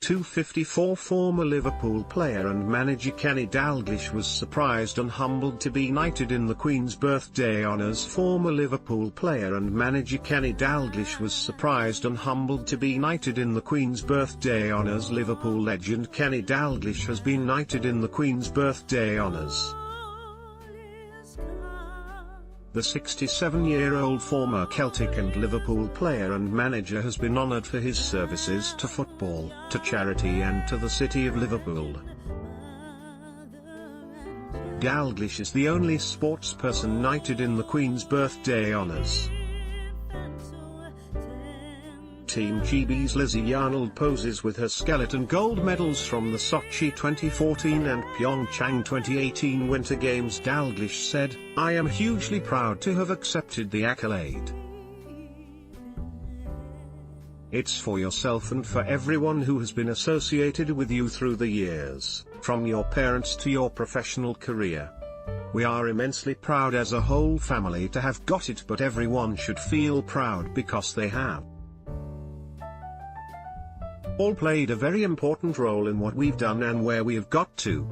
254 Former Liverpool player and manager Kenny Dalglish was surprised and humbled to be knighted in the Queen's Birthday Honours. Former Liverpool player and manager Kenny Dalglish was surprised and humbled to be knighted in the Queen's Birthday Honours. Liverpool legend Kenny Dalglish has been knighted in the Queen's Birthday Honours. The 67-year-old former Celtic and Liverpool player and manager has been honoured for his services to football, to charity and to the city of Liverpool. Dalglish is the only sportsperson knighted in the Queen's Birthday Honours. Team GB's Lizzie Arnold poses with her skeleton gold medals from the Sochi 2014 and Pyeongchang 2018 Winter Games. Dalglish said, "I am hugely proud to have accepted the accolade. It's for yourself and for everyone who has been associated with you through the years, from your parents to your professional career. We are immensely proud as a whole family to have got it, but everyone should feel proud because they have all played a very important role in what we've done and where we have got to."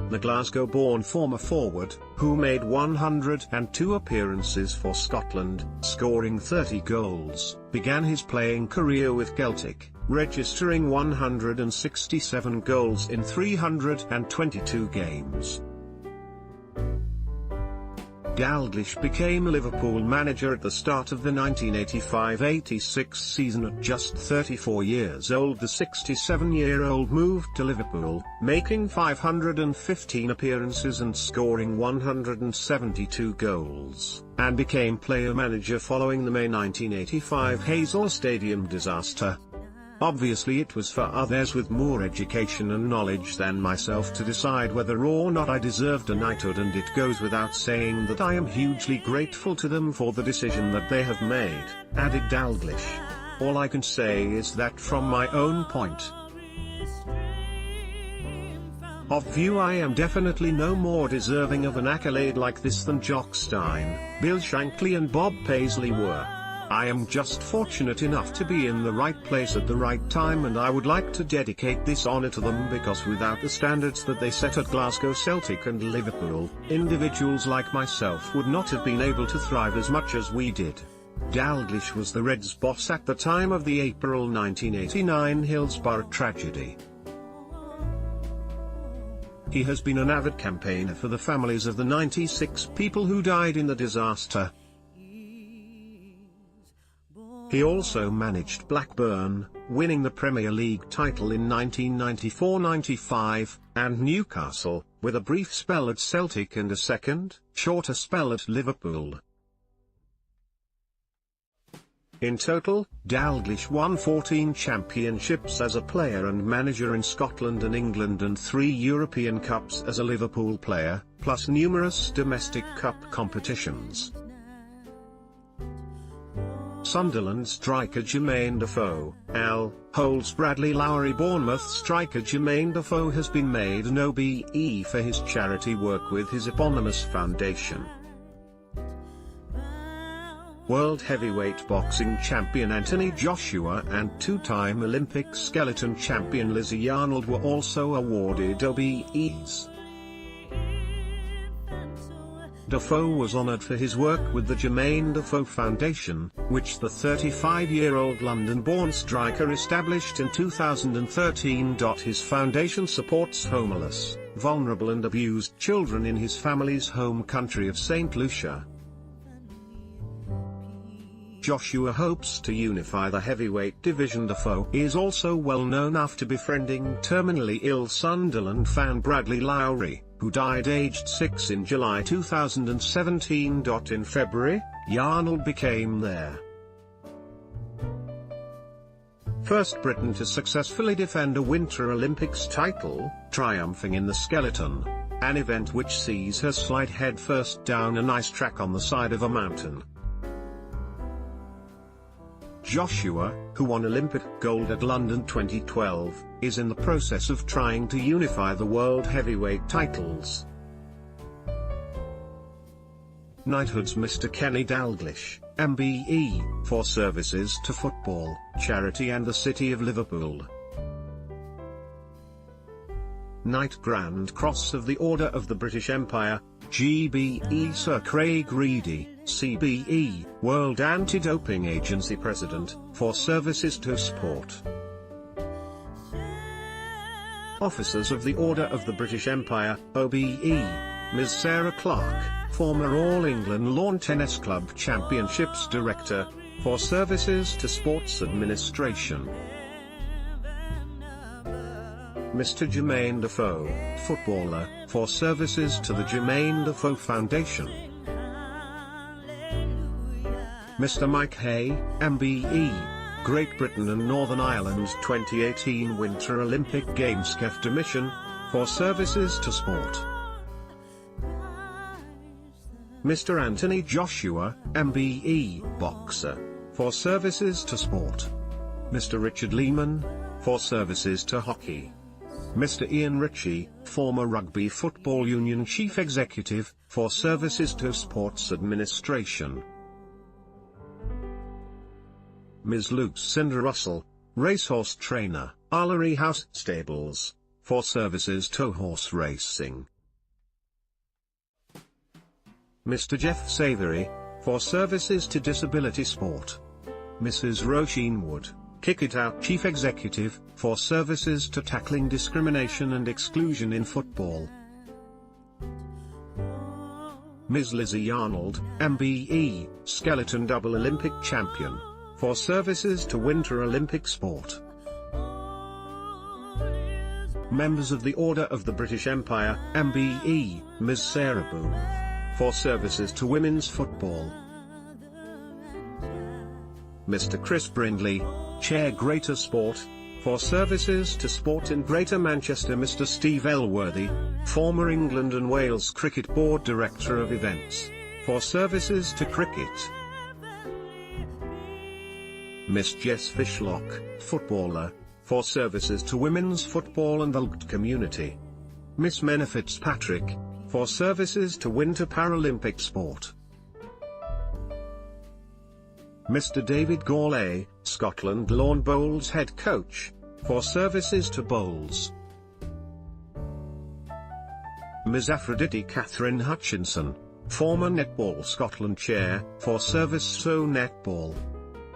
The Glasgow-born former forward, who made 102 appearances for Scotland, scoring 30 goals, began his playing career with Celtic, registering 167 goals in 322 games. Dalglish became Liverpool manager at the start of the 1985-86 season at just 34 years old. The 67-year-old moved to Liverpool, making 515 appearances and scoring 172 goals, and became player-manager following the May 1985 Hazel Stadium disaster. Obviously it was for others with more education and knowledge than myself to decide whether or not I deserved a knighthood, and it goes without saying that I am hugely grateful to them for the decision that they have made," added Dalglish. "All I can say is that from my own point of view I am definitely no more deserving of an accolade like this than Jock Stein, Bill Shankly and Bob Paisley were. I am just fortunate enough to be in the right place at the right time, and I would like to dedicate this honour to them because without the standards that they set at Glasgow, Celtic and Liverpool, individuals like myself would not have been able to thrive as much as we did." Dalglish was the Reds' boss at the time of the April 1989 Hillsborough tragedy. He has been an avid campaigner for the families of the 96 people who died in the disaster. He also managed Blackburn, winning the Premier League title in 1994-95, and Newcastle, with a brief spell at Celtic and a second, shorter spell at Liverpool. In total, Dalglish won 14 championships as a player and manager in Scotland and England and 3 European Cups as a Liverpool player, plus numerous domestic cup competitions. Sunderland striker Jermaine Defoe, Al, holds Bradley Lowery. Bournemouth striker Jermaine Defoe has been made an OBE for his charity work with his eponymous foundation. World heavyweight boxing champion Anthony Joshua and two-time Olympic skeleton champion Lizzie Arnold were also awarded OBEs. Defoe was honoured for his work with the Jermaine Defoe Foundation, which the 35-year-old London-born striker established in 2013. His foundation supports homeless, vulnerable and abused children in his family's home country of St. Lucia. Joshua hopes to unify the heavyweight division. Defoe is also well known after befriending terminally ill Sunderland fan Bradley Lowery, who died aged 6 in July 2017. In February, Arnold became their first Briton to successfully defend a Winter Olympics title, triumphing in the skeleton, an event which sees her slide headfirst down an ice track on the side of a mountain. Joshua, who won Olympic gold at London 2012, is in the process of trying to unify the world heavyweight titles. Knighthoods Mr. Kenny Dalglish, MBE, for services to football, charity and the city of Liverpool. Knight Grand Cross of the Order of the British Empire, GBE Sir Craig Reedy, CBE, World Anti-Doping Agency President, for services to sport. Officers of the Order of the British Empire, OBE, Ms. Sarah Clark, former All England Lawn Tennis Club Championships Director, for services to sports administration. Mr. Jermaine Defoe, footballer, for services to the Jermaine Defoe Foundation. Mr. Mike Hay, MBE, Great Britain and Northern Ireland 2018 Winter Olympic Games Kefta Mission, for services to sport. Mr. Anthony Joshua, MBE, boxer, for services to sport. Mr. Richard Lehman, for services to hockey. Mr. Ian Ritchie, former Rugby Football Union Chief Executive, for services to sports administration. Ms. Lucinda Russell, racehorse trainer, Arlery House Stables, for services to horse racing. Mr. Jeff Savoury, for services to disability sport. Mrs. Roisin Wood, Kick It Out Chief Executive, for services to tackling discrimination and exclusion in football. Ms. Lizzie Arnold, MBE, Skeleton Double Olympic Champion, for services to Winter Olympic sport. Members of the Order of the British Empire, MBE, Ms. Sarah Booth, for services to women's football. Mr. Chris Brindley, Chair Greater Sport, for services to sport in Greater Manchester. Mr. Steve Elworthy, former England and Wales Cricket Board Director of Events, for services to cricket. Miss Jess Fishlock, footballer, for services to women's football and the LGT community. Miss Menna Fitzpatrick, for services to Winter Paralympic sport. Mr. David Gourlay, Scotland Lawn Bowls head coach, for services to bowls. Ms. Aphrodite Catherine Hutchinson, former Netball Scotland chair, for service to netball.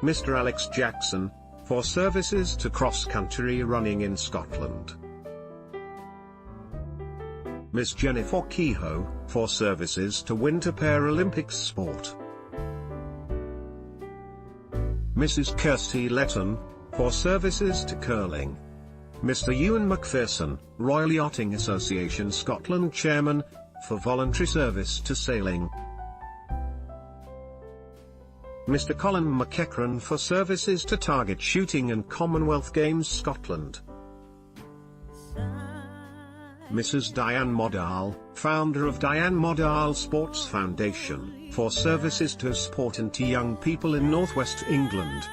Mr. Alex Jackson, for services to cross-country running in Scotland. Ms. Jennifer Kehoe, for services to Winter Paralympics sport. Mrs. Kirsty Letton, for services to curling. Mr. Ewan McPherson, Royal Yachting Association Scotland Chairman, for voluntary service to sailing. Mr. Colin McEachran, for services to target shooting and Commonwealth Games Scotland. Mrs. Diane Modal, founder of Diane Modal Sports Foundation, for services to sport and to young people in northwest England.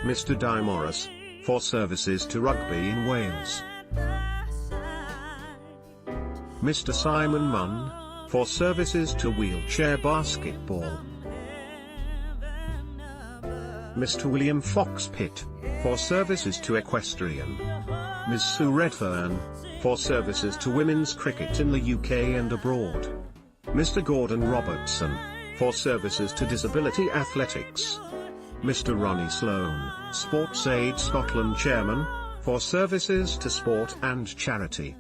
Mr. Di Morris, for services to rugby in Wales. Mr. Simon Munn, for services to wheelchair basketball. Mr. William Fox Pitt, for services to equestrian. Ms. Sue Redfern, for services to women's cricket in the UK and abroad. Mr. Gordon Robertson, for services to disability athletics. Mr. Ronnie Sloan, Sports Aid Scotland Chairman, for services to sport and charity.